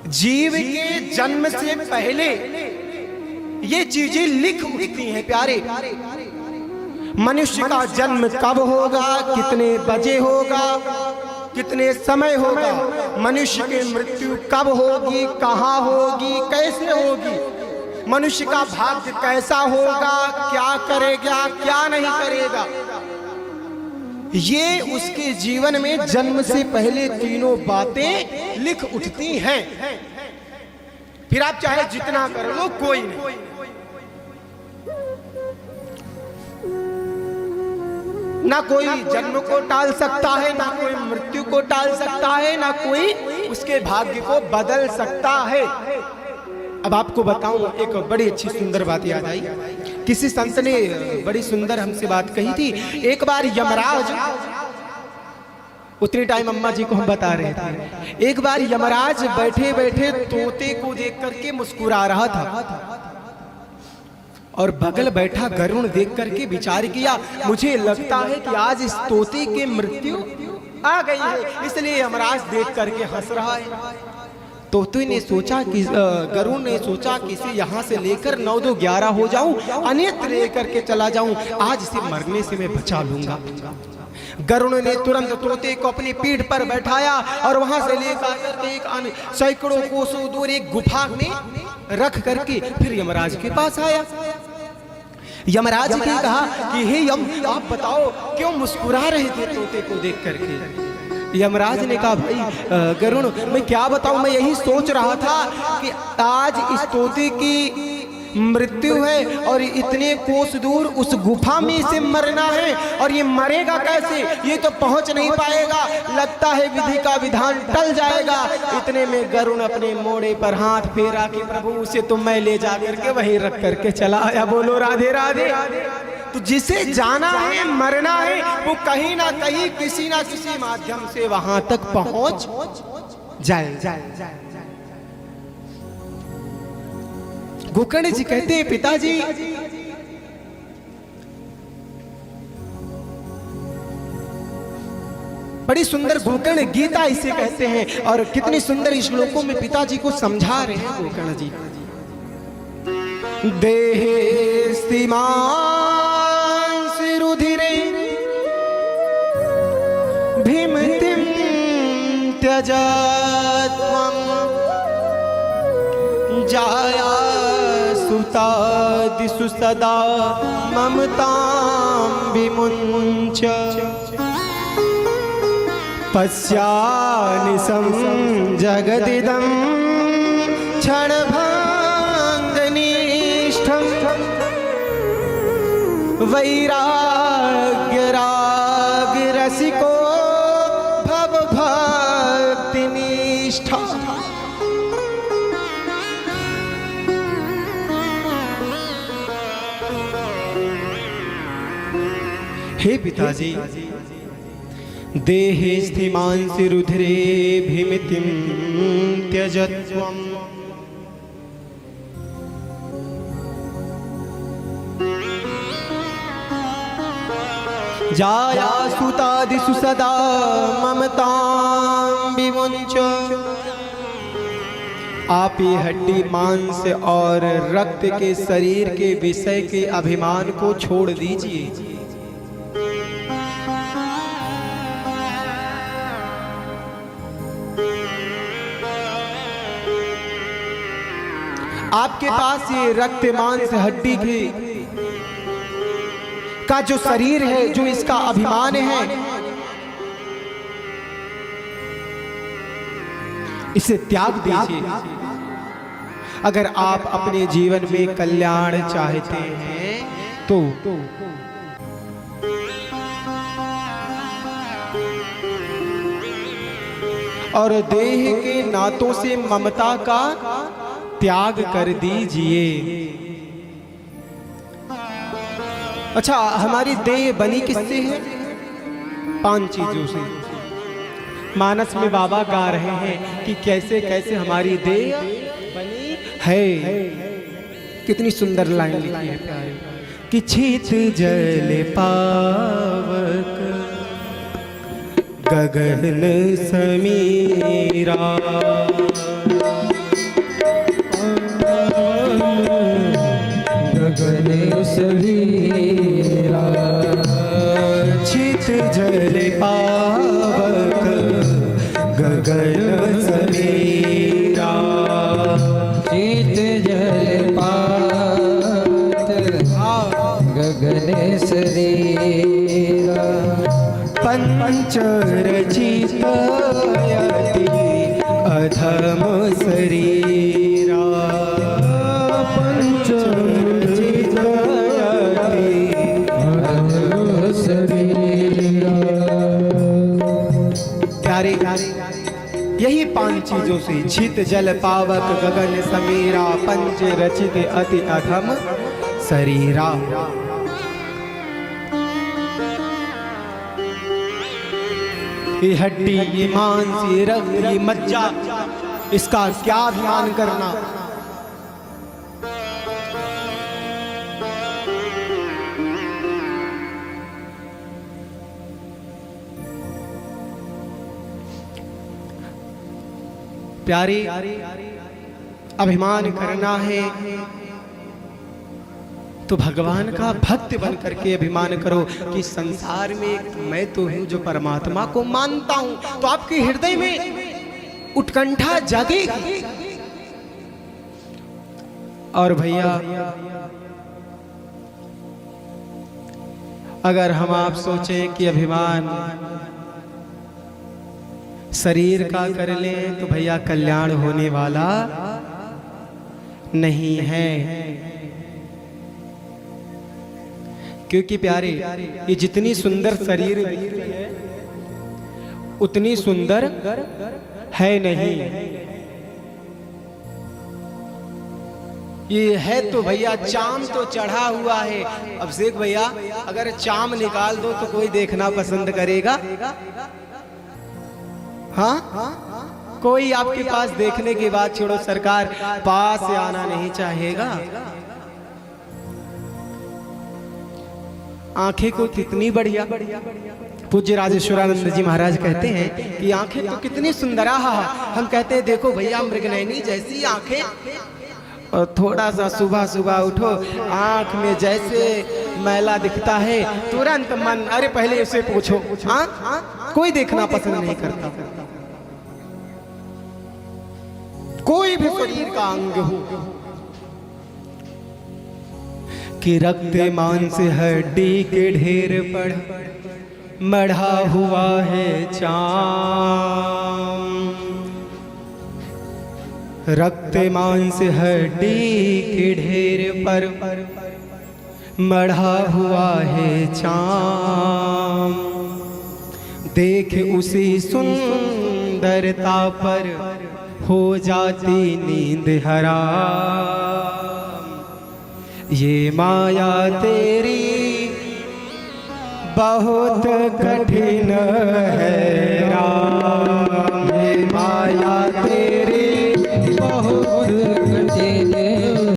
जीव के जन्म से पहले ये चीजें लिख उठती हैं प्यारे। मनुष्य का जन्म कब होगा, कितने बजे होगा, कितने समय होगा, मनुष्य की मृत्यु कब होगी, कहाँ होगी, कैसे होगी, मनुष्य का भाग्य कैसा होगा, क्या करेगा, क्या नहीं करेगा, ये उसके जीवन में जन्म से पहले तीनों बातें लिख उठती हैं। फिर आप चाहे जितना कर लो कोई नहीं। ना कोई जन्म को टाल सकता है, ना कोई मृत्यु को टाल सकता है, ना कोई उसके भाग्य को बदल सकता है। अब आपको बताऊं, एक बड़ी अच्छी सुंदर बात याद आई। किसी संत ने बड़ी सुंदर हमसे बात कही थी। एक बार यमराज, उतनी टाइम अम्मा जी को हम बता रहे थे, एक बार यमराज बैठे बैठे तोते को देख करके मुस्कुरा रहा था और बगल बैठा गरुड़ देख करके विचार किया, मुझे लगता है कि आज इस तोते की मृत्यु आ गई है, इसलिए यमराज देख करके हंस रहा है। तोते ने सोचा कि गरुड़ ने सोचा कि इसे यहाँ से लेकर 9-2-11 हो जाऊं, अन्यत्र लेकर के चला जाऊं, आज इसे मरने से मैं बचा लूंगा। गरुड़ ने तुरंत तोते को अपनी पीठ पर बैठाया और वहां से लेकर एक सैकड़ों कोसों दूर एक गुफा में रख करके फिर यमराज के पास आया। यमराज ने कहा कि हे यम, आप बताओ क्यों मुस्कुरा रहे थे तोते को देख करके। यमराज ने कहा, भाई गरुड़, मैं क्या बताऊं, मैं यही सोच रहा था कि आज इस तोते की मृत्यु है और इतने कोस दूर उस गुफा में इसे मरना है, और ये मरेगा कैसे, ये तो पहुंच नहीं पाएगा, लगता है विधि का विधान टल जाएगा। इतने में गरुड़ अपने मोड़े पर हाथ फेरा कि प्रभु उसे तो मैं ले जा करके वहीं रख करके चला आया। बोलो राधे राधे। तो जिसे जाना है, मरना है, वो कहीं ना कहीं किसी ना किसी माध्यम से वहां तक पहुंच जाए। गोकर्ण जी कहते हैं, पिताजी बड़ी सुंदर गोकर्ण गीता इसे कहते हैं, और कितनी सुंदर श्लोकों में पिताजी को समझा रहे हैं गोकर्ण जी। देहे स्तिमांसि रुधिरे भीमतिं त्यजत्वं जाया सुतादिषु सदा ममतां विमुञ्च पश्यानिशं जगदिदं क्षणभङ्गनिष्ठं वैराग्यरागरसिको भवभक्तिनिष्ठा। हे पिताजी, देहे स्थिमांसि रुधिरे भीमितिं त्यजत्वम्। जाया सुतादिषु सदा ममतां विमुञ्च। आप ये हड्डी मांस और रक्त के शरीर के विषय के अभिमान को छोड़ दीजिए। आपके पास ये रक्त मांस हड्डी का जो शरीर है, जो इसका अभिमान है, इसे त्याग दीजिए। अगर आप अपने जीवन में कल्याण चाहते हैं तो और देह के नातों से ममता का त्याग कर दीजिए। अच्छा, हमारी देह बनी किससे है? 5 चीजों से। मानस में बाबा गा रहे हैं कि कैसे कैसे हमारी देह बनी है। कितनी सुंदर लाइन लिखी है प्यारे, कि छित जल पावक गगन समीरा पंचरचित अति अधम शरीरा पंचरचित अति अधम शरीरा। प्यारे यही 5 चीजों से छित जल पावक गगन समीरा पंच रचित अति अधम शरीरा। ये हड्डी, ये मांस, ये रक्त, ये मज्जा, इसका क्या ध्यान करना। प्यारी अभिमान करना है तो भगवान का भक्त बन करके अभिमान करो कि संसार में मैं तो हूं जो परमात्मा को मानता हूं। तो आपके हृदय में उत्कंठा जागेगी। और भैया अगर हम आप सोचें कि अभिमान शरीर का कर लें तो भैया कल्याण होने वाला नहीं है। क्योंकि प्यारे ये जितनी सुंदर शरीर है उतनी सुंदर है नहीं। ये है तो भैया चाम तो चढ़ा हुआ है। अब शेख भैया अगर चाम निकाल दो तो कोई देखना पसंद करेगा? हाँ, कोई आपके पास देखने के बाद छोड़ो सरकार पास से आना नहीं चाहेगा। आंखें को कितनी बढ़िया। पूज्य राजेश्वरानंद जी महाराज कहते हैं कि आंखें तो कितनी सुंदर। हम कहते हैं देखो भैया मृगनयनी जैसी आंखें, और थोड़ा सा सुबह सुबह उठो आंख में जैसे मैला दिखता है तुरंत मन, अरे पहले उसे पूछो। हाँ, कोई देखना पसंद नहीं करता। कोई भी शरीर का अंग हो कि रक्त मांस हड्डी के ढेर पर मढ़ा हुआ है चाम। रक्त मांस हड्डी के ढेर पर मढ़ा हुआ है चाम। देख उसी सुंदरता पर हो जाती नींद हराम। ये माया तेरी बहुत कठिन